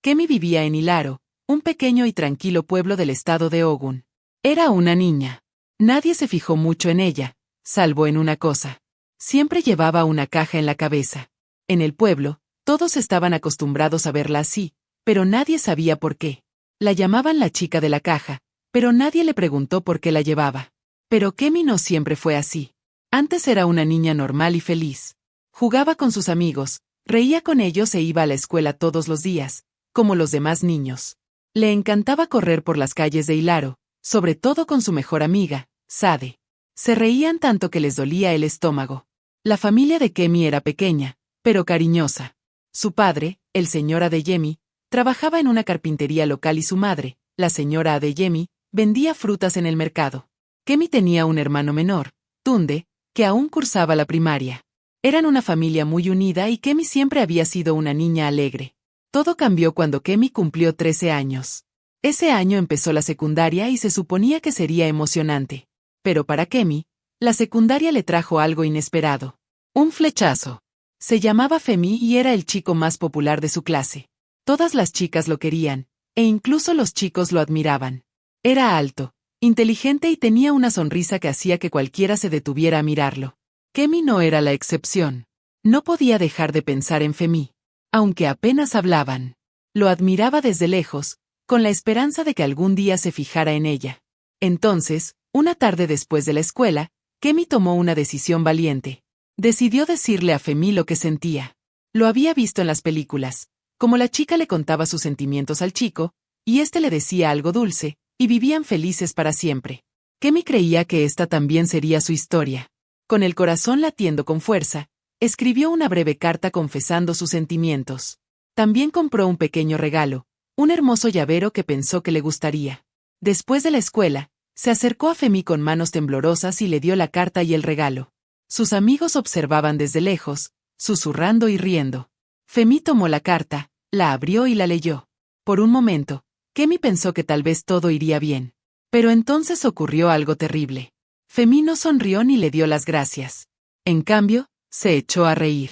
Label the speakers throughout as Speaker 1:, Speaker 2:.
Speaker 1: Kemi vivía en Hilaro, un pequeño y tranquilo pueblo del estado de Ogun. Era una niña. Nadie se fijó mucho en ella, salvo en una cosa. Siempre llevaba una caja en la cabeza. En el pueblo, todos estaban acostumbrados a verla así, pero nadie sabía por qué. La llamaban la chica de la caja, pero nadie le preguntó por qué la llevaba. Pero Kemi no siempre fue así. Antes era una niña normal y feliz. Jugaba con sus amigos, reía con ellos e iba a la escuela todos los días, como los demás niños. Le encantaba correr por las calles de Hilaro, sobre todo con su mejor amiga, Sade. Se reían tanto que les dolía el estómago. La familia de Kemi era pequeña, pero cariñosa. Su padre, el señor Adeyemi, trabajaba en una carpintería local y su madre, la señora Adeyemi, vendía frutas en el mercado. Kemi tenía un hermano menor, Tunde, que aún cursaba la primaria. Eran una familia muy unida y Kemi siempre había sido una niña alegre. Todo cambió cuando Kemi cumplió 13 años. Ese año empezó la secundaria y se suponía que sería emocionante. Pero para Kemi, la secundaria le trajo algo inesperado. Un flechazo. Se llamaba Femi y era el chico más popular de su clase. Todas las chicas lo querían, e incluso los chicos lo admiraban. Era alto, inteligente y tenía una sonrisa que hacía que cualquiera se detuviera a mirarlo. Kemi no era la excepción. No podía dejar de pensar en Femi. Aunque apenas hablaban. Lo admiraba desde lejos, con la esperanza de que algún día se fijara en ella. Entonces, una tarde después de la escuela, Kemi tomó una decisión valiente. Decidió decirle a Femi lo que sentía. Lo había visto en las películas, como la chica le contaba sus sentimientos al chico, y éste le decía algo dulce, y vivían felices para siempre. Kemi creía que esta también sería su historia. Con el corazón latiendo con fuerza, escribió una breve carta confesando sus sentimientos. También compró un pequeño regalo, un hermoso llavero que pensó que le gustaría. Después de la escuela, se acercó a Femi con manos temblorosas y le dio la carta y el regalo. Sus amigos observaban desde lejos, susurrando y riendo. Femi tomó la carta, la abrió y la leyó. Por un momento, Kemi pensó que tal vez todo iría bien. Pero entonces ocurrió algo terrible. Femi no sonrió ni le dio las gracias. En cambio, se echó a reír.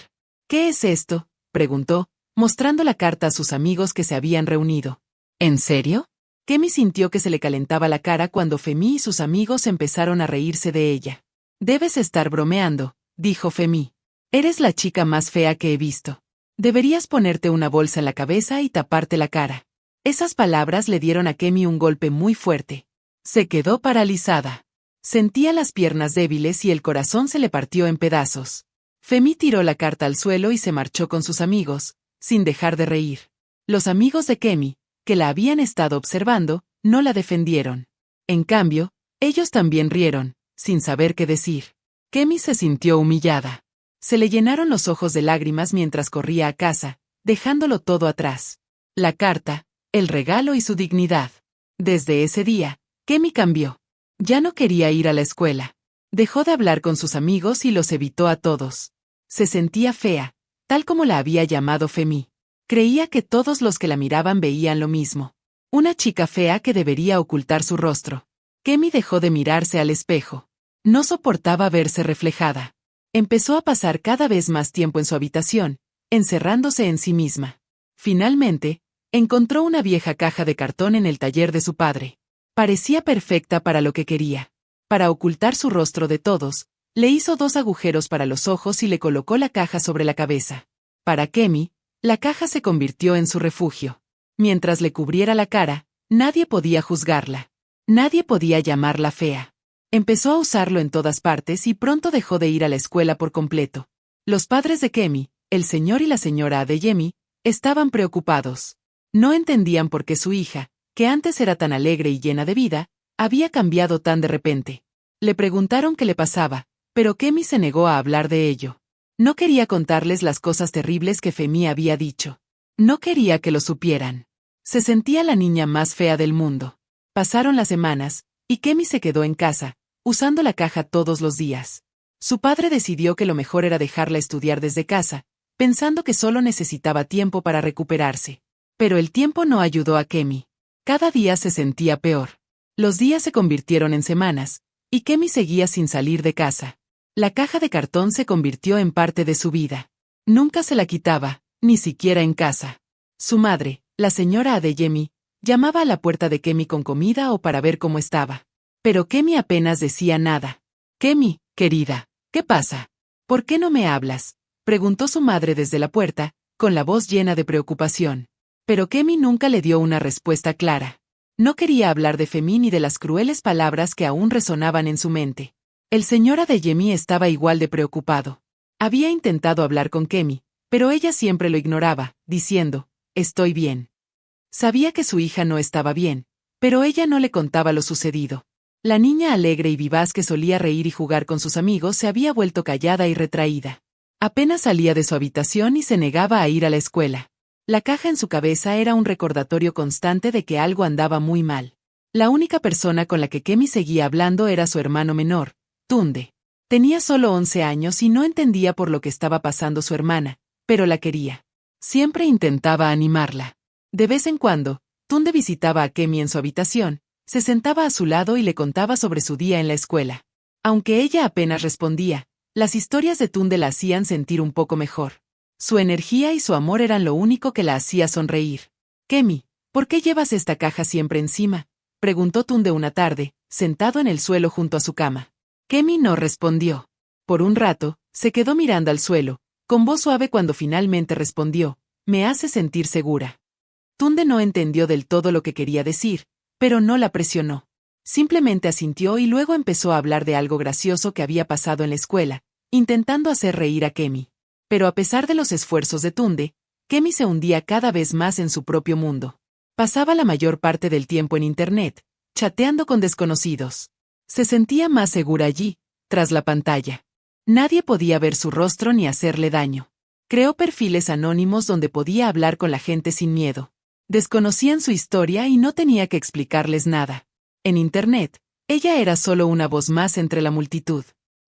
Speaker 1: ¿Qué es esto?, preguntó, mostrando la carta a sus amigos que se habían reunido. ¿En serio? Kemi sintió que se le calentaba la cara cuando Femi y sus amigos empezaron a reírse de ella. Debes estar bromeando, dijo Femi. Eres la chica más fea que he visto. Deberías ponerte una bolsa en la cabeza y taparte la cara. Esas palabras le dieron a Kemi un golpe muy fuerte. Se quedó paralizada. Sentía las piernas débiles y el corazón se le partió en pedazos. Femi tiró la carta al suelo y se marchó con sus amigos, sin dejar de reír. Los amigos de Kemi, que la habían estado observando, no la defendieron. En cambio, ellos también rieron, sin saber qué decir. Kemi se sintió humillada. Se le llenaron los ojos de lágrimas mientras corría a casa, dejándolo todo atrás. La carta, el regalo y su dignidad. Desde ese día, Kemi cambió. Ya no quería ir a la escuela. Dejó de hablar con sus amigos y los evitó a todos. Se sentía fea, tal como la había llamado Femi. Creía que todos los que la miraban veían lo mismo. Una chica fea que debería ocultar su rostro. Kemi dejó de mirarse al espejo. No soportaba verse reflejada. Empezó a pasar cada vez más tiempo en su habitación, encerrándose en sí misma. Finalmente, encontró una vieja caja de cartón en el taller de su padre. Parecía perfecta para lo que quería. Para ocultar su rostro de todos, le hizo 2 agujeros para los ojos y le colocó la caja sobre la cabeza. Para Kemi, la caja se convirtió en su refugio. Mientras le cubriera la cara, nadie podía juzgarla. Nadie podía llamarla fea. Empezó a usarlo en todas partes y pronto dejó de ir a la escuela por completo. Los padres de Kemi, el señor y la señora Adeyemi, estaban preocupados. No entendían por qué su hija, que antes era tan alegre y llena de vida, había cambiado tan de repente. Le preguntaron qué le pasaba, pero Kemi se negó a hablar de ello. No quería contarles las cosas terribles que Femi había dicho. No quería que lo supieran. Se sentía la niña más fea del mundo. Pasaron las semanas, y Kemi se quedó en casa, usando la caja todos los días. Su padre decidió que lo mejor era dejarla estudiar desde casa, pensando que solo necesitaba tiempo para recuperarse. Pero el tiempo no ayudó a Kemi. Cada día se sentía peor. Los días se convirtieron en semanas, y Kemi seguía sin salir de casa. La caja de cartón se convirtió en parte de su vida. Nunca se la quitaba, ni siquiera en casa. Su madre, la señora Adeyemi, llamaba a la puerta de Kemi con comida o para ver cómo estaba. Pero Kemi apenas decía nada. «Kemi, querida, ¿qué pasa? ¿Por qué no me hablas?», preguntó su madre desde la puerta, con la voz llena de preocupación. Pero Kemi nunca le dio una respuesta clara. No quería hablar de Femi ni de las crueles palabras que aún resonaban en su mente. El señor Adeyemi estaba igual de preocupado. Había intentado hablar con Kemi, pero ella siempre lo ignoraba, diciendo, «Estoy bien». Sabía que su hija no estaba bien, pero ella no le contaba lo sucedido. La niña alegre y vivaz que solía reír y jugar con sus amigos se había vuelto callada y retraída. Apenas salía de su habitación y se negaba a ir a la escuela. La caja en su cabeza era un recordatorio constante de que algo andaba muy mal. La única persona con la que Kemi seguía hablando era su hermano menor, Tunde. Tenía solo 11 años y no entendía por lo que estaba pasando su hermana, pero la quería. Siempre intentaba animarla. De vez en cuando, Tunde visitaba a Kemi en su habitación, se sentaba a su lado y le contaba sobre su día en la escuela. Aunque ella apenas respondía, las historias de Tunde la hacían sentir un poco mejor. Su energía y su amor eran lo único que la hacía sonreír. «Kemi, ¿por qué llevas esta caja siempre encima?», preguntó Tunde una tarde, sentado en el suelo junto a su cama. Kemi no respondió. Por un rato, se quedó mirando al suelo, con voz suave cuando finalmente respondió, «Me hace sentir segura». Tunde no entendió del todo lo que quería decir, pero no la presionó. Simplemente asintió y luego empezó a hablar de algo gracioso que había pasado en la escuela, intentando hacer reír a Kemi. Pero a pesar de los esfuerzos de Tunde, Kemi se hundía cada vez más en su propio mundo. Pasaba la mayor parte del tiempo en Internet, chateando con desconocidos. Se sentía más segura allí, tras la pantalla. Nadie podía ver su rostro ni hacerle daño. Creó perfiles anónimos donde podía hablar con la gente sin miedo. Desconocían su historia y no tenía que explicarles nada. En Internet, ella era solo una voz más entre la multitud.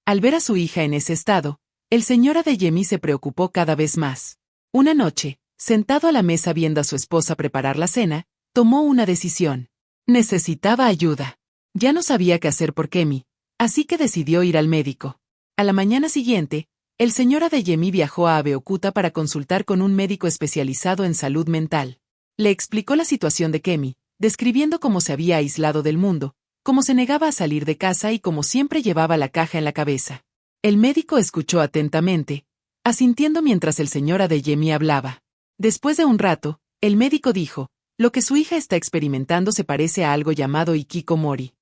Speaker 1: Al ver a su hija en ese estado, el señor Adeyemi se preocupó cada vez más. Una noche, sentado a la mesa viendo a su esposa preparar la cena, tomó una decisión. Necesitaba ayuda. Ya no sabía qué hacer por Kemi, así que decidió ir al médico. A la mañana siguiente, el señor Adeyemi viajó a Abeokuta para consultar con un médico especializado en salud mental. Le explicó la situación de Kemi, describiendo cómo se había aislado del mundo, cómo se negaba a salir de casa y cómo siempre llevaba la caja en la cabeza. El médico escuchó atentamente, asintiendo mientras el señor Adeyemi hablaba. Después de un rato, el médico dijo, lo que su hija está experimentando se parece a algo llamado hikikomori.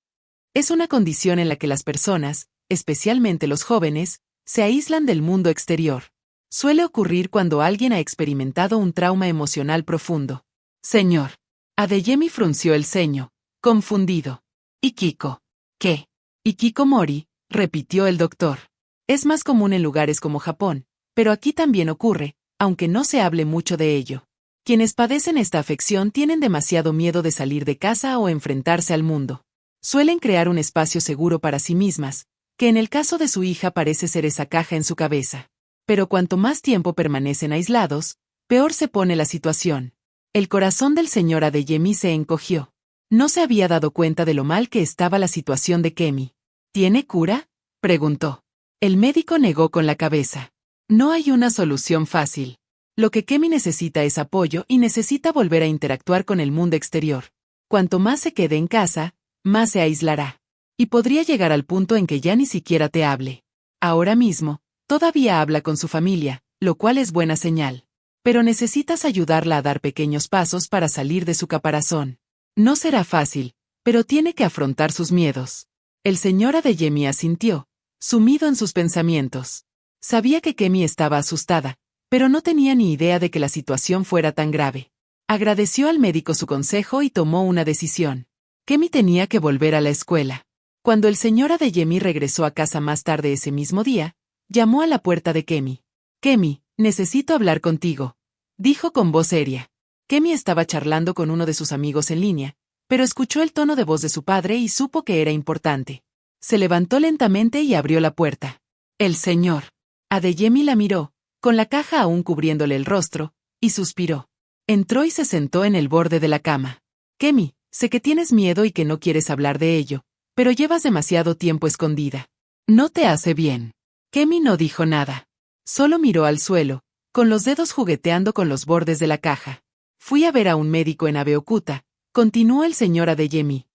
Speaker 1: Es una condición en la que las personas, especialmente los jóvenes, se aíslan del mundo exterior. Suele ocurrir cuando alguien ha experimentado un trauma emocional profundo. Señor. Adeyemi frunció el ceño, confundido. «Hikiko. ¿Qué?» «Hikikomori», repitió el doctor. Es más común en lugares como Japón, pero aquí también ocurre, aunque no se hable mucho de ello. Quienes padecen esta afección tienen demasiado miedo de salir de casa o enfrentarse al mundo. Suelen crear un espacio seguro para sí mismas, que en el caso de su hija parece ser esa caja en su cabeza. Pero cuanto más tiempo permanecen aislados, peor se pone la situación. El corazón del señor Adeyemi se encogió. No se había dado cuenta de lo mal que estaba la situación de Kemi. ¿Tiene cura?, preguntó. El médico negó con la cabeza. No hay una solución fácil. Lo que Kemi necesita es apoyo y necesita volver a interactuar con el mundo exterior. Cuanto más se quede en casa, más se aislará. Y podría llegar al punto en que ya ni siquiera te hable. Ahora mismo, todavía habla con su familia, lo cual es buena señal. Pero necesitas ayudarla a dar pequeños pasos para salir de su caparazón. No será fácil, pero tiene que afrontar sus miedos. El señor Adeyemi asintió, sumido en sus pensamientos. Sabía que Kemi estaba asustada, pero no tenía ni idea de que la situación fuera tan grave. Agradeció al médico su consejo y tomó una decisión. Kemi tenía que volver a la escuela. Cuando el señor Adeyemi regresó a casa más tarde ese mismo día, llamó a la puerta de Kemi. «Kemi, necesito hablar contigo», dijo con voz seria. Kemi estaba charlando con uno de sus amigos en línea, pero escuchó el tono de voz de su padre y supo que era importante. Se levantó lentamente y abrió la puerta. El señor Adeyemi la miró, con la caja aún cubriéndole el rostro, y suspiró. Entró y se sentó en el borde de la cama. «Kemi, sé que tienes miedo y que no quieres hablar de ello, pero llevas demasiado tiempo escondida. No te hace bien». Kemi no dijo nada. Solo miró al suelo, con los dedos jugueteando con los bordes de la caja. Fui a ver a un médico en Abeokuta, continuó el señor Adeyemi.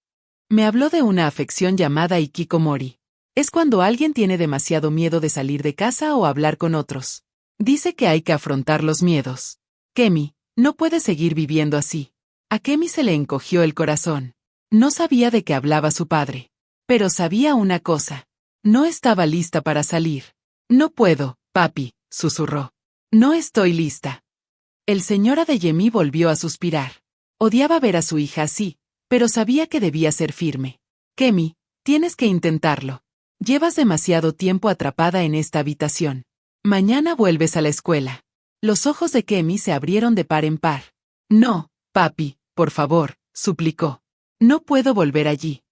Speaker 1: Me habló de una afección llamada hikikomori. Es cuando alguien tiene demasiado miedo de salir de casa o hablar con otros. Dice que hay que afrontar los miedos. Kemi, no puede seguir viviendo así. A Kemi se le encogió el corazón. No sabía de qué hablaba su padre. Pero sabía una cosa. No estaba lista para salir. No puedo, papi, susurró. No estoy lista. El señor Adeyemi volvió a suspirar. Odiaba ver a su hija así, pero sabía que debía ser firme. Kemi, tienes que intentarlo. Llevas demasiado tiempo atrapada en esta habitación. Mañana vuelves a la escuela. Los ojos de Kemi se abrieron de par en par. No, papi, por favor, suplicó. No puedo volver allí.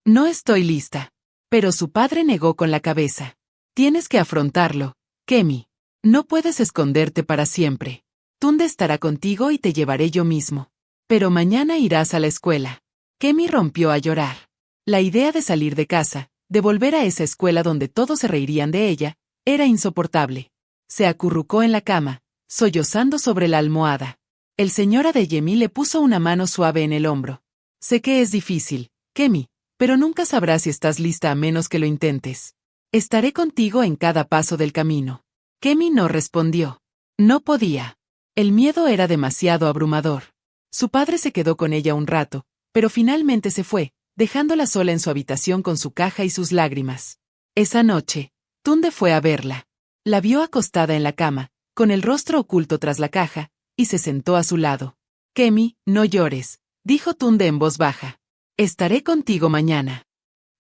Speaker 1: No estoy lista. Pero su padre negó con la cabeza. Tienes que afrontarlo, Kemi. No puedes esconderte para siempre. Tunde estará contigo y te llevaré yo mismo. Pero mañana irás a la escuela. Kemi rompió a llorar. La idea de salir de casa, de volver a esa escuela donde todos se reirían de ella, era insoportable. Se acurrucó en la cama, sollozando sobre la almohada. El señor Adeyemi le puso una mano suave en el hombro. Sé que es difícil, Kemi, pero nunca sabrás si estás lista a menos que lo intentes. Estaré contigo en cada paso del camino. Kemi no respondió. No podía. El miedo era demasiado abrumador. Su padre se quedó con ella un rato, pero finalmente se fue, dejándola sola en su habitación con su caja y sus lágrimas. Esa noche, Tunde fue a verla. La vio acostada en la cama, con el rostro oculto tras la caja, y se sentó a su lado. Kemi, no llores, dijo Tunde en voz baja. Estaré contigo mañana.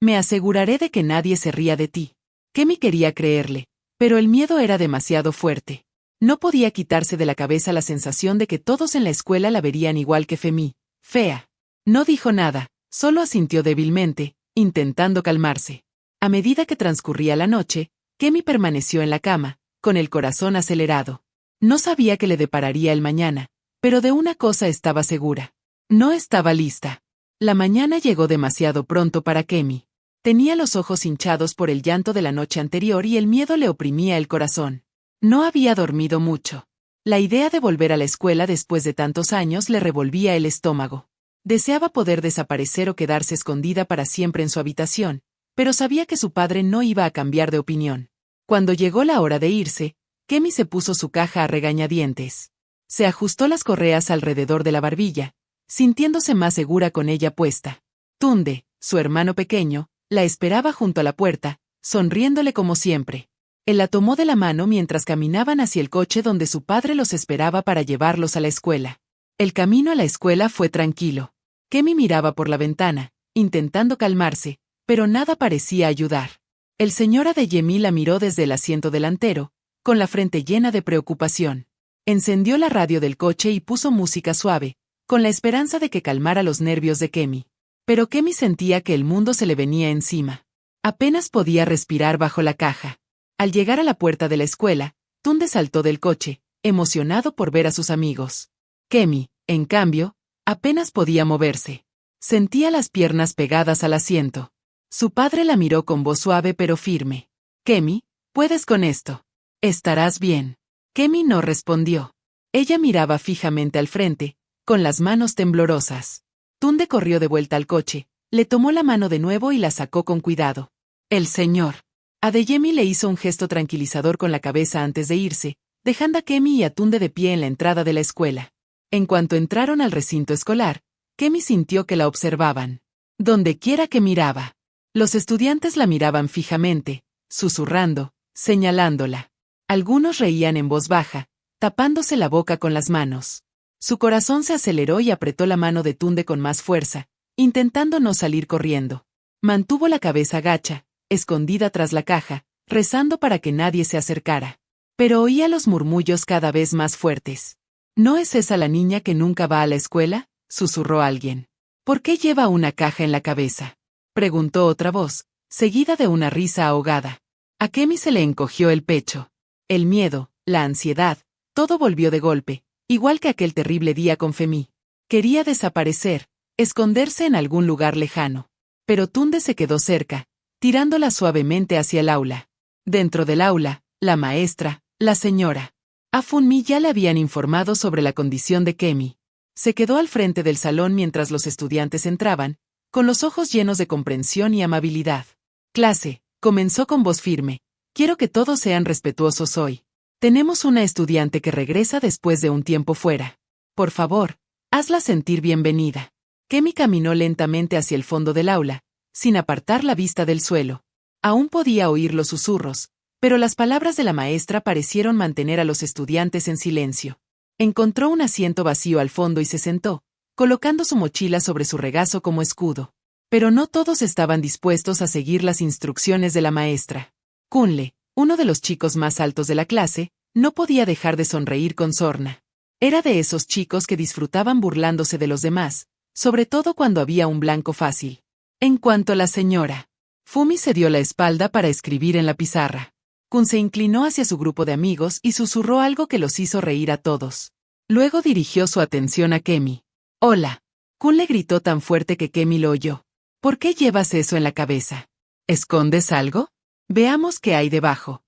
Speaker 1: Me aseguraré de que nadie se ría de ti. Kemi quería creerle, pero el miedo era demasiado fuerte. No podía quitarse de la cabeza la sensación de que todos en la escuela la verían igual que Femi, fea. No dijo nada, solo asintió débilmente, intentando calmarse. A medida que transcurría la noche, Kemi permaneció en la cama, con el corazón acelerado. No sabía qué le depararía el mañana, pero de una cosa estaba segura. No estaba lista. La mañana llegó demasiado pronto para Kemi. Tenía los ojos hinchados por el llanto de la noche anterior y el miedo le oprimía el corazón. No había dormido mucho. La idea de volver a la escuela después de tantos años le revolvía el estómago. Deseaba poder desaparecer o quedarse escondida para siempre en su habitación, pero sabía que su padre no iba a cambiar de opinión. Cuando llegó la hora de irse, Kemi se puso su caja a regañadientes. Se ajustó las correas alrededor de la barbilla, sintiéndose más segura con ella puesta. Tunde, su hermano pequeño, la esperaba junto a la puerta, sonriéndole como siempre. Él la tomó de la mano mientras caminaban hacia el coche donde su padre los esperaba para llevarlos a la escuela. El camino a la escuela fue tranquilo. Kemi miraba por la ventana, intentando calmarse, pero nada parecía ayudar. El señor Adeyemi la miró desde el asiento delantero, con la frente llena de preocupación. Encendió la radio del coche y puso música suave, con la esperanza de que calmara los nervios de Kemi. Pero Kemi sentía que el mundo se le venía encima. Apenas podía respirar bajo la caja. Al llegar a la puerta de la escuela, Tunde saltó del coche, emocionado por ver a sus amigos. Kemi, en cambio, apenas podía moverse. Sentía las piernas pegadas al asiento. Su padre la miró con voz suave pero firme. Kemi, puedes con esto. Estarás bien. Kemi no respondió. Ella miraba fijamente al frente, con las manos temblorosas. Tunde corrió de vuelta al coche, le tomó la mano de nuevo y la sacó con cuidado. El señor Adeyemi le hizo un gesto tranquilizador con la cabeza antes de irse, dejando a Kemi y a Tunde de pie en la entrada de la escuela. En cuanto entraron al recinto escolar, Kemi sintió que la observaban. Donde quiera que miraba. Los estudiantes la miraban fijamente, susurrando, señalándola. Algunos reían en voz baja, tapándose la boca con las manos. Su corazón se aceleró y apretó la mano de Tunde con más fuerza, intentando no salir corriendo. Mantuvo la cabeza gacha, escondida tras la caja, rezando para que nadie se acercara. Pero oía los murmullos cada vez más fuertes. ¿No es esa la niña que nunca va a la escuela?, susurró alguien. ¿Por qué lleva una caja en la cabeza?, preguntó otra voz, seguida de una risa ahogada. A Kemi se le encogió el pecho. El miedo, la ansiedad, todo volvió de golpe, igual que aquel terrible día con Femi. Quería desaparecer, esconderse en algún lugar lejano. Pero Tunde se quedó cerca, tirándola suavemente hacia el aula. Dentro del aula, la maestra, la señora Afunmi ya le habían informado sobre la condición de Kemi. Se quedó al frente del salón mientras los estudiantes entraban, con los ojos llenos de comprensión y amabilidad. Clase, comenzó con voz firme. Quiero que todos sean respetuosos hoy. Tenemos una estudiante que regresa después de un tiempo fuera. Por favor, hazla sentir bienvenida. Kemi caminó lentamente hacia el fondo del aula, sin apartar la vista del suelo. Aún podía oír los susurros, pero las palabras de la maestra parecieron mantener a los estudiantes en silencio. Encontró un asiento vacío al fondo y se sentó, colocando su mochila sobre su regazo como escudo. Pero no todos estaban dispuestos a seguir las instrucciones de la maestra. Kunle, uno de los chicos más altos de la clase, no podía dejar de sonreír con sorna. Era de esos chicos que disfrutaban burlándose de los demás, sobre todo cuando había un blanco fácil. En cuanto a la señora, Fumi se dio la espalda para escribir en la pizarra. Kun se inclinó hacia su grupo de amigos y susurró algo que los hizo reír a todos. Luego dirigió su atención a Kemi. «Hola». Kun le gritó tan fuerte que Kemi lo oyó. «¿Por qué llevas eso en la cabeza? ¿Escondes algo? Veamos qué hay debajo».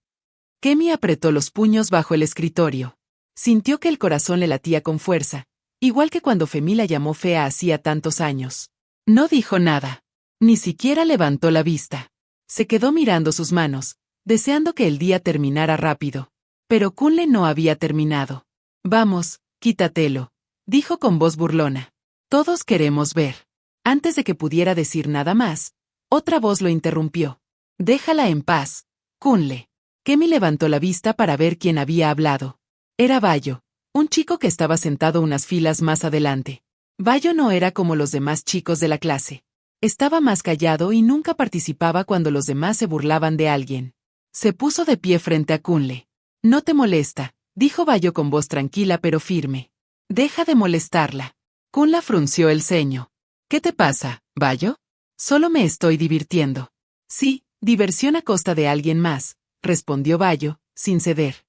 Speaker 1: Kemi apretó los puños bajo el escritorio. Sintió que el corazón le latía con fuerza, igual que cuando Femi la llamó fea hacía tantos años. No dijo nada. Ni siquiera levantó la vista. Se quedó mirando sus manos, deseando que el día terminara rápido. Pero Kunle no había terminado. «Vamos, quítatelo», dijo con voz burlona. «Todos queremos ver». Antes de que pudiera decir nada más, otra voz lo interrumpió. «Déjala en paz, Kunle». Kemi levantó la vista para ver quién había hablado. Era Bayo, un chico que estaba sentado unas filas más adelante. Bayo no era como los demás chicos de la clase. Estaba más callado y nunca participaba cuando los demás se burlaban de alguien. Se puso de pie frente a Kunle. «No te molesta», dijo Bayo con voz tranquila pero firme. «Deja de molestarla». Kunla frunció el ceño. «¿Qué te pasa, Bayo?» «Solo me estoy divirtiendo». «Sí, diversión a costa de alguien más», respondió Bayo, sin ceder.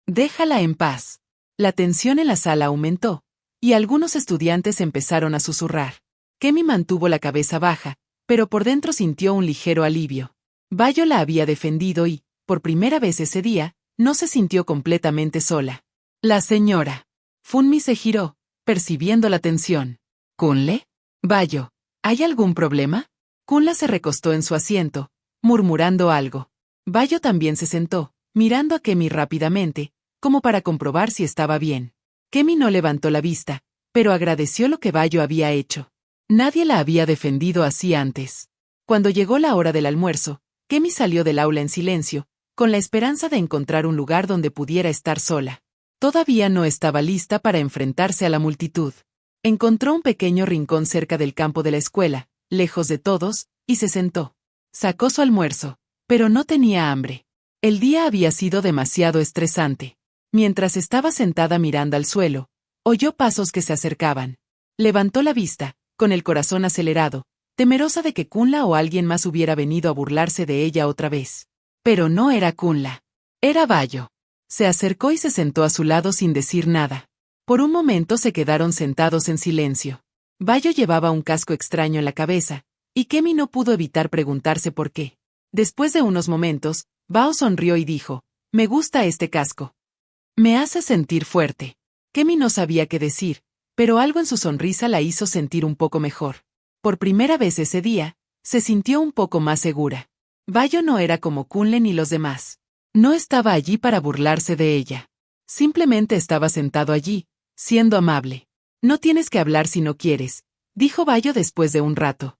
Speaker 1: «Déjala en paz». La tensión en la sala aumentó, y algunos estudiantes empezaron a susurrar. Kemi mantuvo la cabeza baja, pero por dentro sintió un ligero alivio. Bayo la había defendido y, por primera vez ese día, no se sintió completamente sola. La señora Funmi se giró, percibiendo la tensión. «¿Kunle? Bayo, ¿hay algún problema?» Kunla se recostó en su asiento, murmurando algo. Bayo también se sentó, mirando a Kemi rápidamente, como para comprobar si estaba bien. Kemi no levantó la vista, pero agradeció lo que Bayo había hecho. Nadie la había defendido así antes. Cuando llegó la hora del almuerzo, Kemi salió del aula en silencio, con la esperanza de encontrar un lugar donde pudiera estar sola. Todavía no estaba lista para enfrentarse a la multitud. Encontró un pequeño rincón cerca del campo de la escuela, lejos de todos, y se sentó. Sacó su almuerzo, pero no tenía hambre. El día había sido demasiado estresante. Mientras estaba sentada mirando al suelo, oyó pasos que se acercaban. Levantó la vista, con el corazón acelerado, temerosa de que Kunla o alguien más hubiera venido a burlarse de ella otra vez. Pero no era Kunla. Era Bayo. Se acercó y se sentó a su lado sin decir nada. Por un momento se quedaron sentados en silencio. Bayo llevaba un casco extraño en la cabeza, y Kemi no pudo evitar preguntarse por qué. Después de unos momentos, Bao sonrió y dijo: «Me gusta este casco. Me hace sentir fuerte». Kemi no sabía qué decir, pero algo en su sonrisa la hizo sentir un poco mejor. Por primera vez ese día, se sintió un poco más segura. Bayo no era como Kunle ni los demás. No estaba allí para burlarse de ella. Simplemente estaba sentado allí, siendo amable. «No tienes que hablar si no quieres», dijo Bayo después de un rato.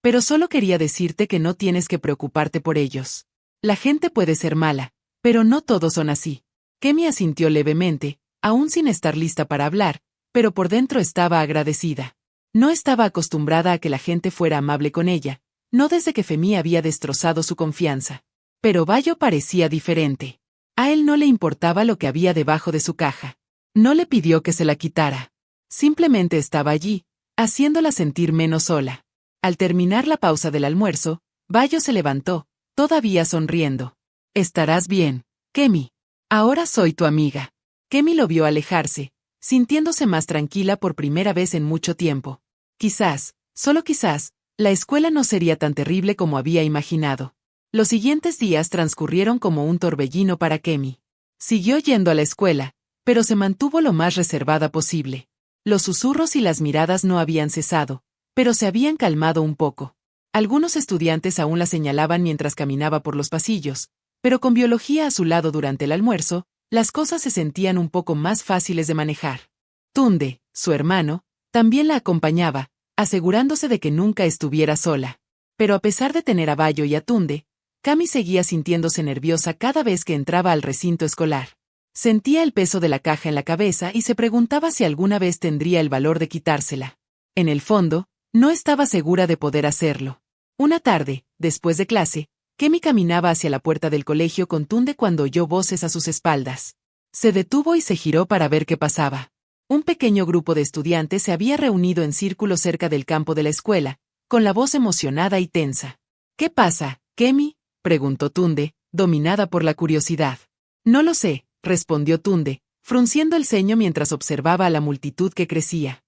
Speaker 1: «Pero solo quería decirte que no tienes que preocuparte por ellos. La gente puede ser mala, pero no todos son así». Kemi asintió levemente, aún sin estar lista para hablar, pero por dentro estaba agradecida. No estaba acostumbrada a que la gente fuera amable con ella, no desde que Femi había destrozado su confianza. Pero Bayo parecía diferente. A él no le importaba lo que había debajo de su caja. No le pidió que se la quitara. Simplemente estaba allí, haciéndola sentir menos sola. Al terminar la pausa del almuerzo, Bayo se levantó, todavía sonriendo. «Estarás bien, Kemi. Ahora soy tu amiga». Kemi lo vio alejarse, sintiéndose más tranquila por primera vez en mucho tiempo. Quizás, solo quizás, la escuela no sería tan terrible como había imaginado. Los siguientes días transcurrieron como un torbellino para Kemi. Siguió yendo a la escuela, pero se mantuvo lo más reservada posible. Los susurros y las miradas no habían cesado, pero se habían calmado un poco. Algunos estudiantes aún la señalaban mientras caminaba por los pasillos, pero con biología a su lado durante el almuerzo, las cosas se sentían un poco más fáciles de manejar. Tunde, su hermano, también la acompañaba, asegurándose de que nunca estuviera sola. Pero a pesar de tener a Bayo y a Tunde, Cami seguía sintiéndose nerviosa cada vez que entraba al recinto escolar. Sentía el peso de la caja en la cabeza y se preguntaba si alguna vez tendría el valor de quitársela. En el fondo, no estaba segura de poder hacerlo. Una tarde, después de clase, Kemi caminaba hacia la puerta del colegio con Tunde cuando oyó voces a sus espaldas. Se detuvo y se giró para ver qué pasaba. Un pequeño grupo de estudiantes se había reunido en círculo cerca del campo de la escuela, con la voz emocionada y tensa. ¿Qué pasa, Kemi?, preguntó Tunde, dominada por la curiosidad. No lo sé, respondió Tunde, frunciendo el ceño mientras observaba a la multitud que crecía.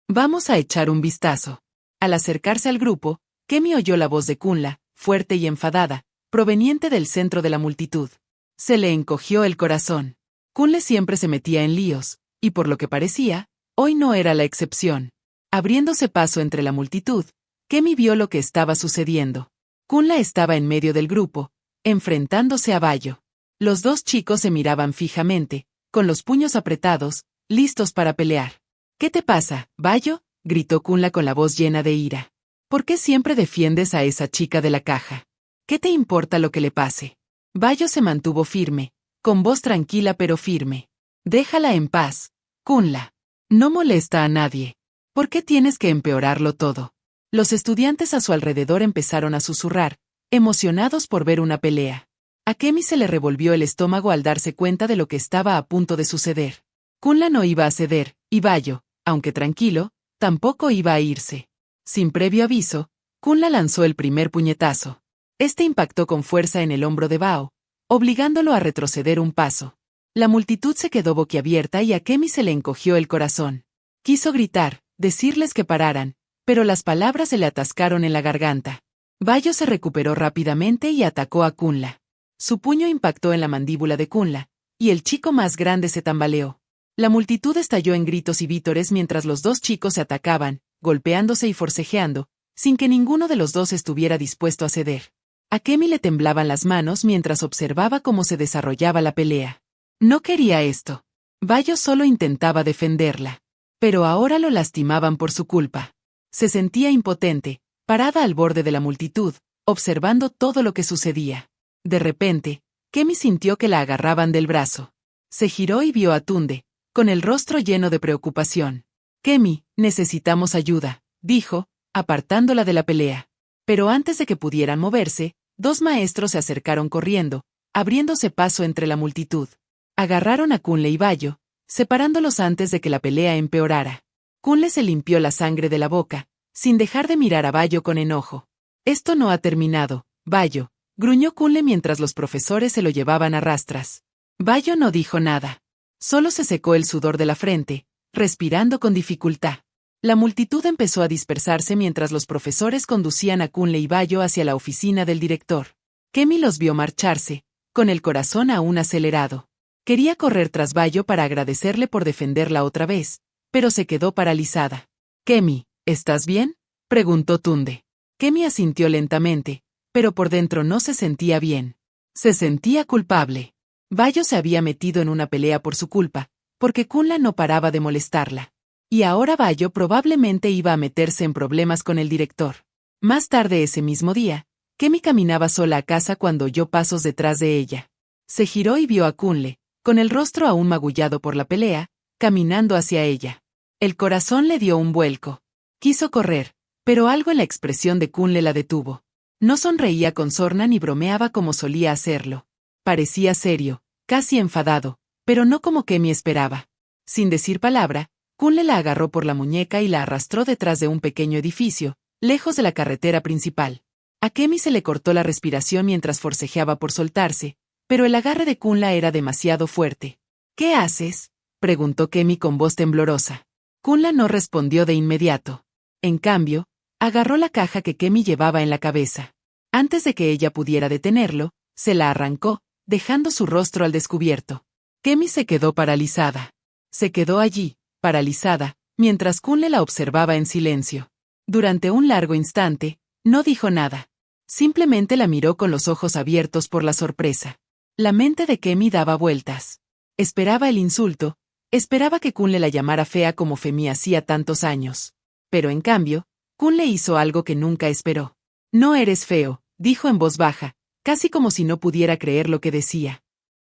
Speaker 1: Vamos a echar un vistazo. Al acercarse al grupo, Kemi oyó la voz de Kunla, fuerte y enfadada, proveniente del centro de la multitud. Se le encogió el corazón. Kunle siempre se metía en líos, y por lo que parecía, hoy no era la excepción. Abriéndose paso entre la multitud, Kemi vio lo que estaba sucediendo. Kunla estaba en medio del grupo, enfrentándose a Bayo. Los dos chicos se miraban fijamente, con los puños apretados, listos para pelear. ¿Qué te pasa, Bayo?, gritó Kunla con la voz llena de ira. ¿Por qué siempre defiendes a esa chica de la caja? ¿Qué te importa lo que le pase? Bayo se mantuvo firme, con voz tranquila pero firme. Déjala en paz, Kunla. No molesta a nadie. ¿Por qué tienes que empeorarlo todo? Los estudiantes a su alrededor empezaron a susurrar, emocionados por ver una pelea. A Kemi se le revolvió el estómago al darse cuenta de lo que estaba a punto de suceder. Kunla no iba a ceder, y Bayo, aunque tranquilo, tampoco iba a irse. Sin previo aviso, Kunla lanzó el primer puñetazo. Este impactó con fuerza en el hombro de Bao, obligándolo a retroceder un paso. La multitud se quedó boquiabierta y a Kemi se le encogió el corazón. Quiso gritar, decirles que pararan, pero las palabras se le atascaron en la garganta. Bayo se recuperó rápidamente y atacó a Kunla. Su puño impactó en la mandíbula de Kunla, y el chico más grande se tambaleó. La multitud estalló en gritos y vítores mientras los dos chicos se atacaban, golpeándose y forcejeando, sin que ninguno de los dos estuviera dispuesto a ceder. A Kemi le temblaban las manos mientras observaba cómo se desarrollaba la pelea. No quería esto. Bayo solo intentaba defenderla. Pero ahora lo lastimaban por su culpa. Se sentía impotente, parada al borde de la multitud, observando todo lo que sucedía. De repente, Kemi sintió que la agarraban del brazo. Se giró y vio a Tunde, con el rostro lleno de preocupación. Kemi, necesitamos ayuda, dijo, apartándola de la pelea. Pero antes de que pudieran moverse, dos maestros se acercaron corriendo, abriéndose paso entre la multitud. Agarraron a Kunle y Bayo, separándolos antes de que la pelea empeorara. Kunle se limpió la sangre de la boca, sin dejar de mirar a Bayo con enojo. Esto no ha terminado, Bayo, gruñó Kunle mientras los profesores se lo llevaban a rastras. Bayo no dijo nada. Solo se secó el sudor de la frente, respirando con dificultad. La multitud empezó a dispersarse mientras los profesores conducían a Kunle y Bayo hacia la oficina del director. Kemi los vio marcharse, con el corazón aún acelerado. Quería correr tras Bayo para agradecerle por defenderla otra vez, pero se quedó paralizada. Kemi, ¿estás bien?, preguntó Tunde. Kemi asintió lentamente, pero por dentro no se sentía bien. Se sentía culpable. Bayo se había metido en una pelea por su culpa, porque Kunla no paraba de molestarla. Y ahora Bayo probablemente iba a meterse en problemas con el director. Más tarde ese mismo día, Kemi caminaba sola a casa cuando oyó pasos detrás de ella. Se giró y vio a Kunle, con el rostro aún magullado por la pelea, caminando hacia ella. El corazón le dio un vuelco. Quiso correr, pero algo en la expresión de Kunle la detuvo. No sonreía con sorna ni bromeaba como solía hacerlo. Parecía serio, casi enfadado, pero no como Kemi esperaba. Sin decir palabra, Kunle la agarró por la muñeca y la arrastró detrás de un pequeño edificio, lejos de la carretera principal. A Kemi se le cortó la respiración mientras forcejeaba por soltarse, pero el agarre de Kunla era demasiado fuerte. ¿Qué haces?, preguntó Kemi con voz temblorosa. Kunla no respondió de inmediato. En cambio, agarró la caja que Kemi llevaba en la cabeza. Antes de que ella pudiera detenerlo, se la arrancó, dejando su rostro al descubierto. Kemi se quedó paralizada. Se quedó allí, paralizada, mientras Kunle la observaba en silencio. Durante un largo instante, no dijo nada. Simplemente la miró con los ojos abiertos por la sorpresa. La mente de Kemi daba vueltas. Esperaba el insulto, esperaba que Kunle la llamara fea como Femi hacía tantos años. Pero en cambio, Kunle hizo algo que nunca esperó. No eres feo, dijo en voz baja, casi como si no pudiera creer lo que decía.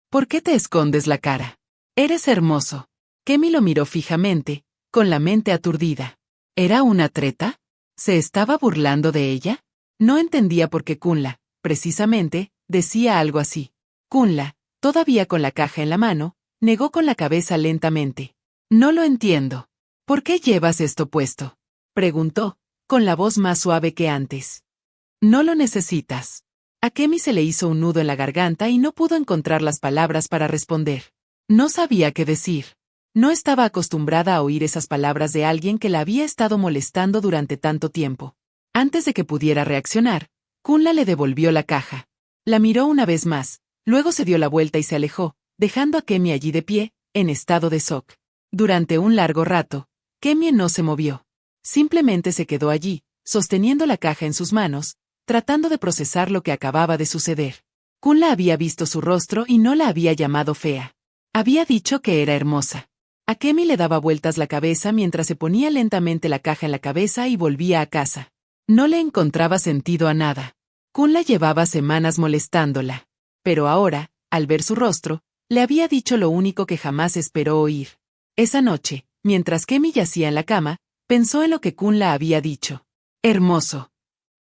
Speaker 1: ¿Por qué te escondes la cara? Eres hermoso. Kemi lo miró fijamente, con la mente aturdida. ¿Era una treta? ¿Se estaba burlando de ella? No entendía por qué Kunla, precisamente, decía algo así. Kunla, todavía con la caja en la mano, negó con la cabeza lentamente. No lo entiendo. ¿Por qué llevas esto puesto? Preguntó, con la voz más suave que antes. No lo necesitas. A Kemi se le hizo un nudo en la garganta y no pudo encontrar las palabras para responder. No sabía qué decir. No estaba acostumbrada a oír esas palabras de alguien que la había estado molestando durante tanto tiempo. Antes de que pudiera reaccionar, Kunla le devolvió la caja. La miró una vez más, luego se dio la vuelta y se alejó, dejando a Kemi allí de pie, en estado de shock. Durante un largo rato, Kemi no se movió. Simplemente se quedó allí, sosteniendo la caja en sus manos, tratando de procesar lo que acababa de suceder. Kunla había visto su rostro y no la había llamado fea. Había dicho que era hermosa. A Kemi le daba vueltas la cabeza mientras se ponía lentamente la caja en la cabeza y volvía a casa. No le encontraba sentido a nada. Kunla llevaba semanas molestándola. Pero ahora, al ver su rostro, le había dicho lo único que jamás esperó oír. Esa noche, mientras Kemi yacía en la cama, pensó en lo que Kunla había dicho. Hermoso.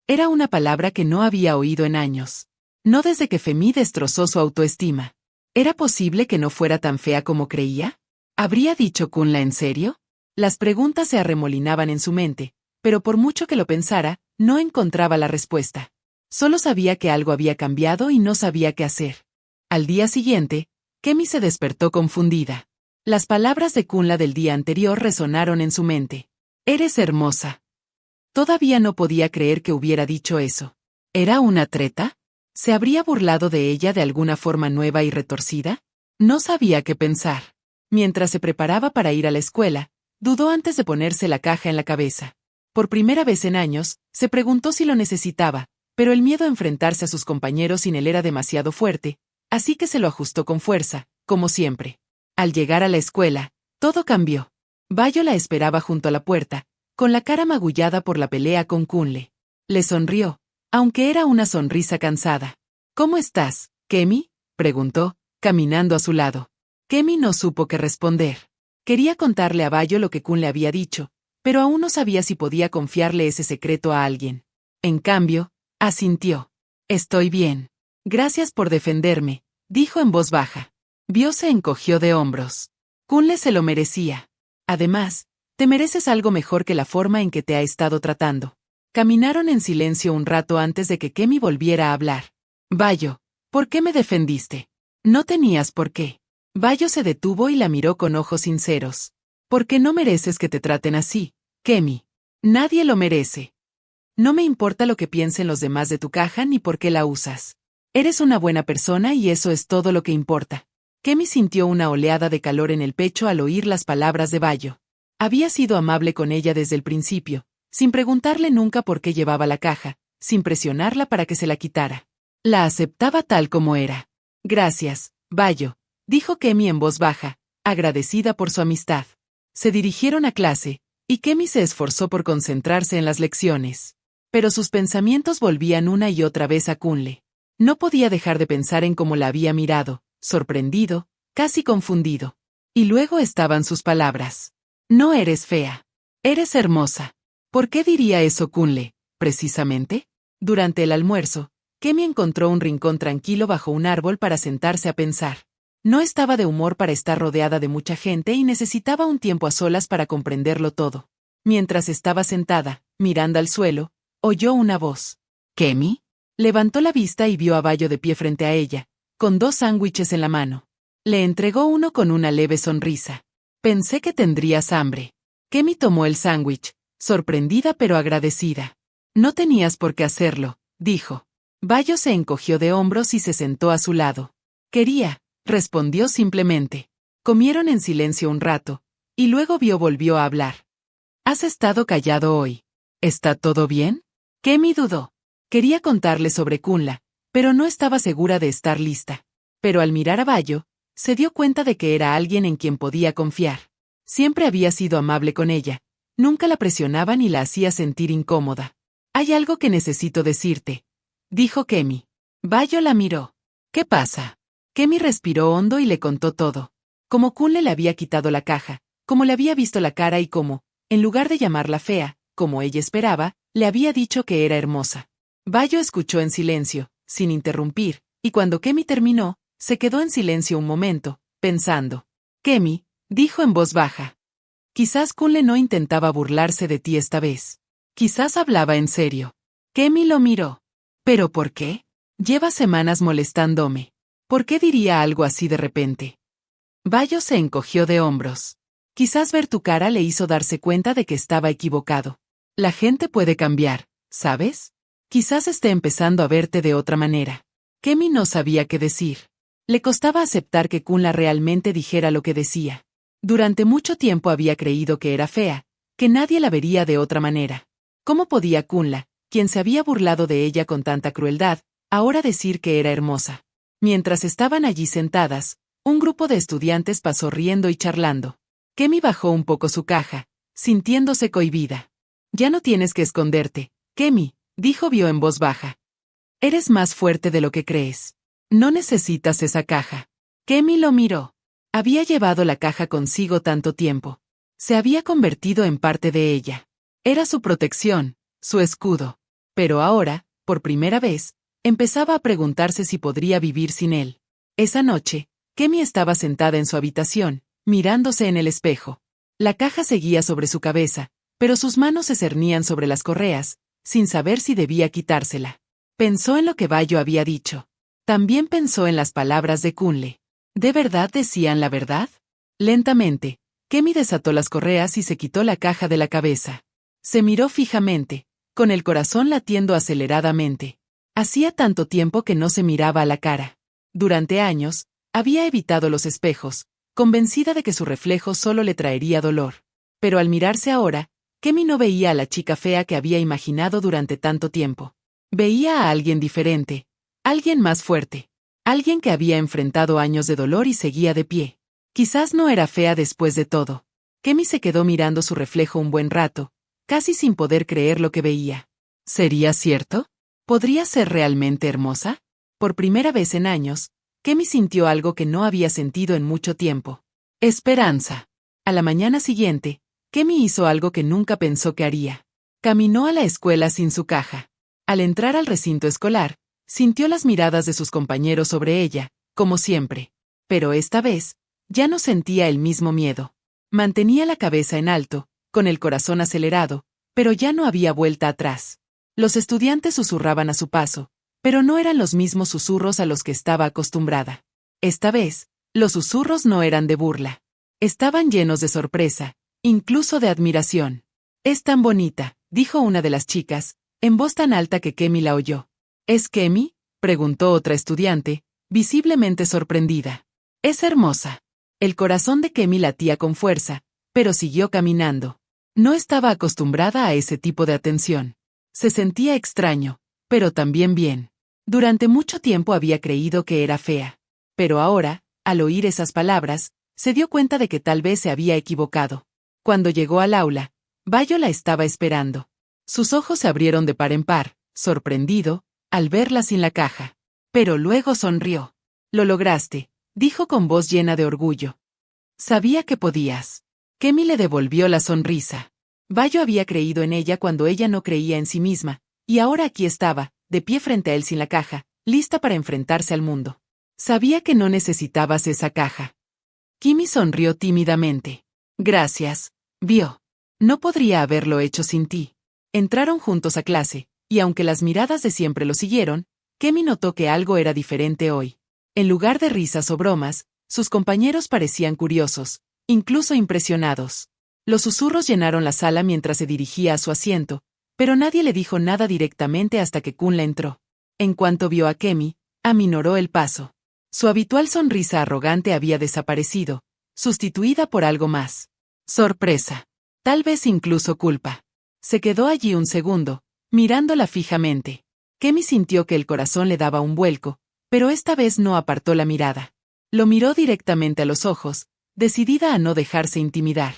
Speaker 1: Era una palabra que no había oído en años. No desde que Femi destrozó su autoestima. ¿Era posible que no fuera tan fea como creía? ¿Habría dicho Kunla en serio? Las preguntas se arremolinaban en su mente, pero por mucho que lo pensara, no encontraba la respuesta. Solo sabía que algo había cambiado y no sabía qué hacer. Al día siguiente, Kemi se despertó confundida. Las palabras de Kunla del día anterior resonaron en su mente. Eres hermosa. Todavía no podía creer que hubiera dicho eso. ¿Era una treta? ¿Se habría burlado de ella de alguna forma nueva y retorcida? No sabía qué pensar. Mientras se preparaba para ir a la escuela, dudó antes de ponerse la caja en la cabeza. Por primera vez en años, se preguntó si lo necesitaba, pero el miedo a enfrentarse a sus compañeros sin él era demasiado fuerte, así que se lo ajustó con fuerza, como siempre. Al llegar a la escuela, todo cambió. Bayo la esperaba junto a la puerta, con la cara magullada por la pelea con Kunle. Le sonrió, aunque era una sonrisa cansada. ¿Cómo estás, Kemi? Preguntó, caminando a su lado. Kemi no supo qué responder. Quería contarle a Bayo lo que Kunle había dicho, pero aún no sabía si podía confiarle ese secreto a alguien. En cambio, asintió. Estoy bien. Gracias por defenderme, dijo en voz baja. Bio se encogió de hombros. Kunle se lo merecía. Además, te mereces algo mejor que la forma en que te ha estado tratando. Caminaron en silencio un rato antes de que Kemi volviera a hablar. Bayo, ¿por qué me defendiste? No tenías por qué. Bayo se detuvo y la miró con ojos sinceros. Porque no mereces que te traten así, Kemi. Nadie lo merece. No me importa lo que piensen los demás de tu caja ni por qué la usas. Eres una buena persona y eso es todo lo que importa. Kemi sintió una oleada de calor en el pecho al oír las palabras de Bayo. Había sido amable con ella desde el principio, sin preguntarle nunca por qué llevaba la caja, sin presionarla para que se la quitara. La aceptaba tal como era. Gracias, Bayo, dijo Kemi en voz baja, agradecida por su amistad. Se dirigieron a clase, y Kemi se esforzó por concentrarse en las lecciones. Pero sus pensamientos volvían una y otra vez a Kunle. No podía dejar de pensar en cómo la había mirado, sorprendido, casi confundido. Y luego estaban sus palabras. No eres fea. Eres hermosa. ¿Por qué diría eso Kunle, precisamente? Durante el almuerzo, Kemi encontró un rincón tranquilo bajo un árbol para sentarse a pensar. No estaba de humor para estar rodeada de mucha gente y necesitaba un tiempo a solas para comprenderlo todo. Mientras estaba sentada, mirando al suelo, oyó una voz. ¿Kemi? Levantó la vista y vio a Bayo de pie frente a ella, con 2 sándwiches en la mano. Le entregó uno con una leve sonrisa. Pensé que tendrías hambre. Kemi tomó el sándwich, sorprendida pero agradecida. No tenías por qué hacerlo, dijo. Bayo se encogió de hombros y se sentó a su lado. Quería, respondió simplemente. Comieron en silencio un rato, Y luego volvió a hablar. ¿Has estado callado hoy? ¿Está todo bien? Kemi dudó. Quería contarle sobre Kunla, pero no estaba segura de estar lista. Pero al mirar a Bayo, se dio cuenta de que era alguien en quien podía confiar. Siempre había sido amable con ella. Nunca la presionaba ni la hacía sentir incómoda. Hay algo que necesito decirte, dijo Kemi. Bayo la miró. ¿Qué pasa? Kemi respiró hondo y le contó todo. Cómo Kunle le había quitado la caja, cómo le había visto la cara y cómo, en lugar de llamarla fea, como ella esperaba, le había dicho que era hermosa. Bayo escuchó en silencio, sin interrumpir, y cuando Kemi terminó, se quedó en silencio un momento, pensando. Kemi, dijo en voz baja. Quizás Kunle no intentaba burlarse de ti esta vez. Quizás hablaba en serio. Kemi lo miró. ¿Pero por qué? Lleva semanas molestándome. ¿Por qué diría algo así de repente? Bayo se encogió de hombros. Quizás ver tu cara le hizo darse cuenta de que estaba equivocado. La gente puede cambiar, ¿sabes? Quizás esté empezando a verte de otra manera. Kemi no sabía qué decir. Le costaba aceptar que Kunla realmente dijera lo que decía. Durante mucho tiempo había creído que era fea, que nadie la vería de otra manera. ¿Cómo podía Kunla, quien se había burlado de ella con tanta crueldad, ahora decir que era hermosa? Mientras estaban allí sentadas, un grupo de estudiantes pasó riendo y charlando. Kemi bajó un poco su caja, sintiéndose cohibida. Ya no tienes que esconderte, Kemi, dijo Bio en voz baja. Eres más fuerte de lo que crees. No necesitas esa caja. Kemi lo miró. Había llevado la caja consigo tanto tiempo. Se había convertido en parte de ella. Era su protección, su escudo. Pero ahora, por primera vez, empezaba a preguntarse si podría vivir sin él. Esa noche, Kemi estaba sentada en su habitación, mirándose en el espejo. La caja seguía sobre su cabeza, pero sus manos se cernían sobre las correas, sin saber si debía quitársela. Pensó en lo que Bayo había dicho. También pensó en las palabras de Kunle. ¿De verdad decían la verdad? Lentamente, Kemi desató las correas y se quitó la caja de la cabeza. Se miró fijamente, con el corazón latiendo aceleradamente. Hacía tanto tiempo que no se miraba a la cara. Durante años, había evitado los espejos, convencida de que su reflejo solo le traería dolor. Pero al mirarse ahora, Kemi no veía a la chica fea que había imaginado durante tanto tiempo. Veía a alguien diferente, alguien más fuerte, alguien que había enfrentado años de dolor y seguía de pie. Quizás no era fea después de todo. Kemi se quedó mirando su reflejo un buen rato, casi sin poder creer lo que veía. ¿Sería cierto? ¿Podría ser realmente hermosa? Por primera vez en años, Kemi sintió algo que no había sentido en mucho tiempo. Esperanza. A la mañana siguiente, Kemi hizo algo que nunca pensó que haría. Caminó a la escuela sin su caja. Al entrar al recinto escolar, sintió las miradas de sus compañeros sobre ella, como siempre. Pero esta vez, ya no sentía el mismo miedo. Mantenía la cabeza en alto, con el corazón acelerado, pero ya no había vuelta atrás. Los estudiantes susurraban a su paso, pero no eran los mismos susurros a los que estaba acostumbrada. Esta vez, los susurros no eran de burla. Estaban llenos de sorpresa, incluso de admiración. «Es tan bonita», dijo una de las chicas, en voz tan alta que Kemi la oyó. «¿Es Kemi?», preguntó otra estudiante, visiblemente sorprendida. «Es hermosa». El corazón de Kemi latía con fuerza, pero siguió caminando. No estaba acostumbrada a ese tipo de atención. Se sentía extraño, pero también bien. Durante mucho tiempo había creído que era fea. Pero ahora, al oír esas palabras, se dio cuenta de que tal vez se había equivocado. Cuando llegó al aula, Bayo la estaba esperando. Sus ojos se abrieron de par en par, sorprendido, al verla sin la caja. Pero luego sonrió. «Lo lograste», dijo con voz llena de orgullo. «Sabía que podías». Kemi le devolvió la sonrisa. Bayo había creído en ella cuando ella no creía en sí misma, y ahora aquí estaba, de pie frente a él sin la caja, lista para enfrentarse al mundo. Sabía que no necesitabas esa caja. Kemi sonrió tímidamente. «Gracias, Bio. No podría haberlo hecho sin ti». Entraron juntos a clase, y aunque las miradas de siempre lo siguieron, Kemi notó que algo era diferente hoy. En lugar de risas o bromas, sus compañeros parecían curiosos, incluso impresionados. Los susurros llenaron la sala mientras se dirigía a su asiento, pero nadie le dijo nada directamente hasta que Kunla entró. En cuanto vio a Kemi, aminoró el paso. Su habitual sonrisa arrogante había desaparecido, sustituida por algo más. sorpresa. Tal vez incluso culpa. Se quedó allí un segundo, mirándola fijamente. Kemi sintió que el corazón le daba un vuelco, pero esta vez no apartó la mirada. Lo miró directamente a los ojos, decidida a no dejarse intimidar.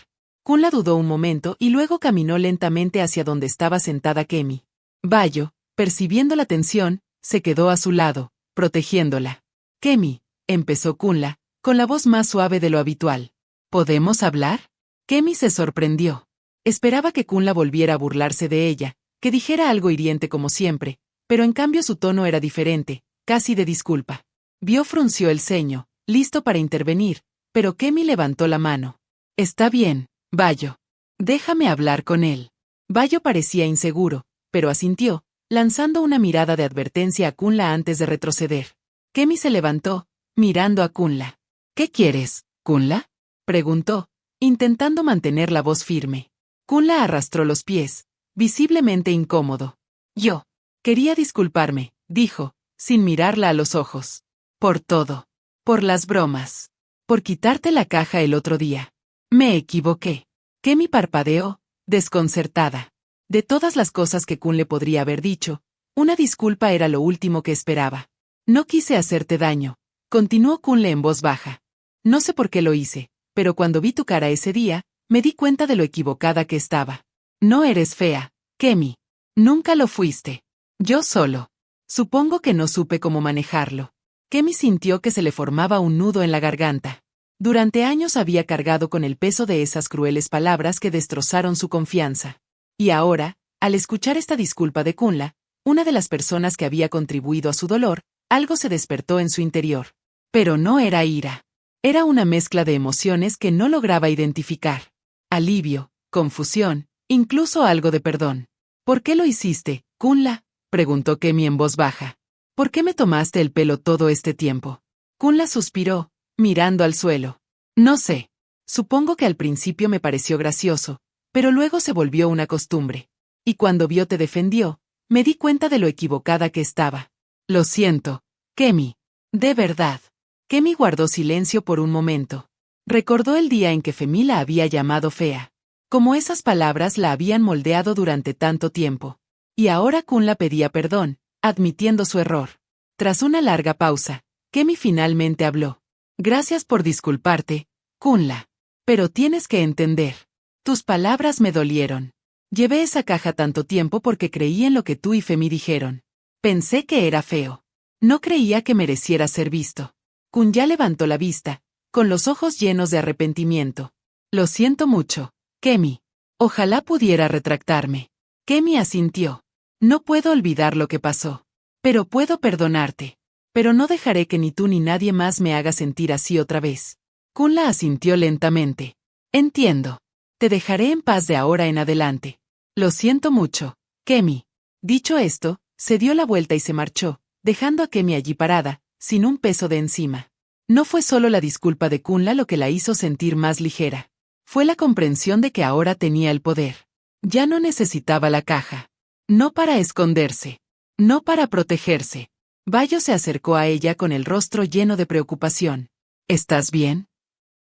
Speaker 1: Kunla dudó un momento y luego caminó lentamente hacia donde estaba sentada Kemi. Bayo, percibiendo la tensión, se quedó a su lado, protegiéndola. Kemi, empezó Kunla, con la voz más suave de lo habitual. ¿Podemos hablar? Kemi se sorprendió. Esperaba que Kunla volviera a burlarse de ella, que dijera algo hiriente como siempre, pero en cambio su tono era diferente, casi de disculpa. Bio frunció el ceño, listo para intervenir, pero Kemi levantó la mano. Está bien, Bayo. Déjame hablar con él. Bayo parecía inseguro, pero asintió, lanzando una mirada de advertencia a Kunla antes de retroceder. Kemi se levantó, mirando a Kunla. ¿Qué quieres, Kunla? Preguntó, intentando mantener la voz firme. Kunla arrastró los pies, visiblemente incómodo. Yo quería disculparme, dijo, sin mirarla a los ojos. Por todo. Por las bromas. Por quitarte la caja el otro día. Me equivoqué. Kemi parpadeó, desconcertada. De todas las cosas que Kun le podría haber dicho, una disculpa era lo último que esperaba. No quise hacerte daño, continuó Kunle en voz baja. No sé por qué lo hice, pero cuando vi tu cara ese día, me di cuenta de lo equivocada que estaba. No eres fea, Kemi. Nunca lo fuiste. Yo solo. Supongo que no supe cómo manejarlo. Kemi sintió que se le formaba un nudo en la garganta. Durante años había cargado con el peso de esas crueles palabras que destrozaron su confianza. Y ahora, al escuchar esta disculpa de Kunla, una de las personas que había contribuido a su dolor, algo se despertó en su interior. Pero no era ira. Era una mezcla de emociones que no lograba identificar. Alivio, confusión, incluso algo de perdón. ¿Por qué lo hiciste, Kunla? Preguntó Kemi en voz baja. ¿Por qué me tomaste el pelo todo este tiempo? Kunla suspiró, mirando al suelo. No sé. Supongo que al principio me pareció gracioso, pero luego se volvió una costumbre. Y cuando Bio te defendió, me di cuenta de lo equivocada que estaba. Lo siento, Kemi. De verdad. Kemi guardó silencio por un momento. Recordó el día en que Femi la había llamado fea. Como esas palabras la habían moldeado durante tanto tiempo. Y ahora Kunla pedía perdón, admitiendo su error. Tras una larga pausa, Kemi finalmente habló. Gracias por disculparte, Kunla. Pero tienes que entender. Tus palabras me dolieron. Llevé esa caja tanto tiempo porque creí en lo que tú y Femi dijeron. Pensé que era feo. No creía que mereciera ser visto. Kun ya levantó la vista, con los ojos llenos de arrepentimiento. Lo siento mucho, Kemi. Ojalá pudiera retractarme. Kemi asintió. No puedo olvidar lo que pasó. Pero puedo perdonarte. Pero no dejaré que ni tú ni nadie más me haga sentir así otra vez. Kunla asintió lentamente. Entiendo. Te dejaré en paz de ahora en adelante. Lo siento mucho, Kemi. Dicho esto, se dio la vuelta y se marchó, dejando a Kemi allí parada, sin un peso de encima. No fue solo la disculpa de Kunla lo que la hizo sentir más ligera. Fue la comprensión de que ahora tenía el poder. Ya no necesitaba la caja. No para esconderse. No para protegerse. Bayo se acercó a ella con el rostro lleno de preocupación. ¿Estás bien?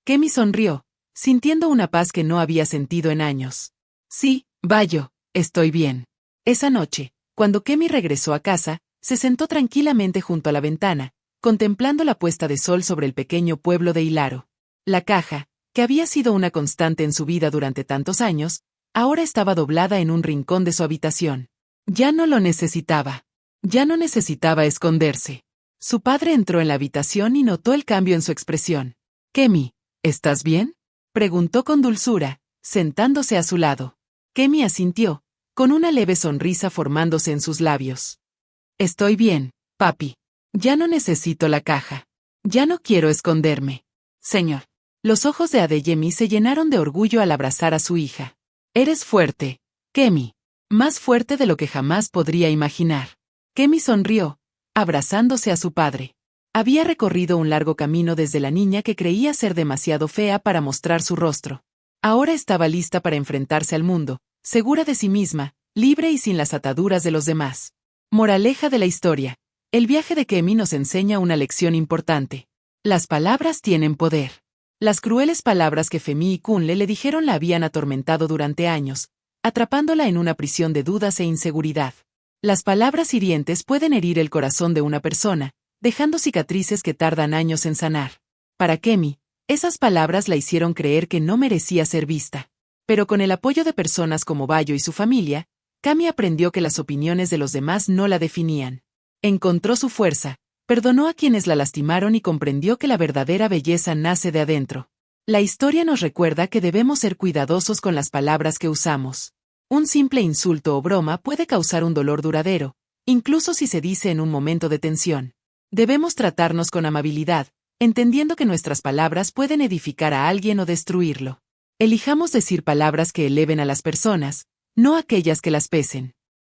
Speaker 1: Kemi sonrió, sintiendo una paz que no había sentido en años. Sí, Bayo, estoy bien. Esa noche, cuando Kemi regresó a casa, se sentó tranquilamente junto a la ventana, contemplando la puesta de sol sobre el pequeño pueblo de Hilaro. La caja, que había sido una constante en su vida durante tantos años, ahora estaba doblada en un rincón de su habitación. Ya no lo necesitaba. Ya no necesitaba esconderse. Su padre entró en la habitación y notó el cambio en su expresión. Kemi, ¿estás bien? Preguntó con dulzura, sentándose a su lado. Kemi asintió, con una leve sonrisa formándose en sus labios. Estoy bien, papi. Ya no necesito la caja. Ya no quiero esconderme. Señor. Los ojos de Adeyemi se llenaron de orgullo al abrazar a su hija. Eres fuerte, Kemi. Más fuerte de lo que jamás podría imaginar. Kemi sonrió, abrazándose a su padre. Había recorrido un largo camino desde la niña que creía ser demasiado fea para mostrar su rostro. Ahora estaba lista para enfrentarse al mundo, segura de sí misma, libre y sin las ataduras de los demás. Moraleja de la historia. El viaje de Kemi nos enseña una lección importante. Las palabras tienen poder. Las crueles palabras que Femi y Kunle le dijeron la habían atormentado durante años, atrapándola en una prisión de dudas e inseguridad. Las palabras hirientes pueden herir el corazón de una persona, dejando cicatrices que tardan años en sanar. Para Kemi, esas palabras la hicieron creer que no merecía ser vista. Pero con el apoyo de personas como Bayo y su familia, Kami aprendió que las opiniones de los demás no la definían. Encontró su fuerza, perdonó a quienes la lastimaron y comprendió que la verdadera belleza nace de adentro. La historia nos recuerda que debemos ser cuidadosos con las palabras que usamos. Un simple insulto o broma puede causar un dolor duradero, incluso si se dice en un momento de tensión. Debemos tratarnos con amabilidad, entendiendo que nuestras palabras pueden edificar a alguien o destruirlo. Elijamos decir palabras que eleven a las personas, no aquellas que las pesen.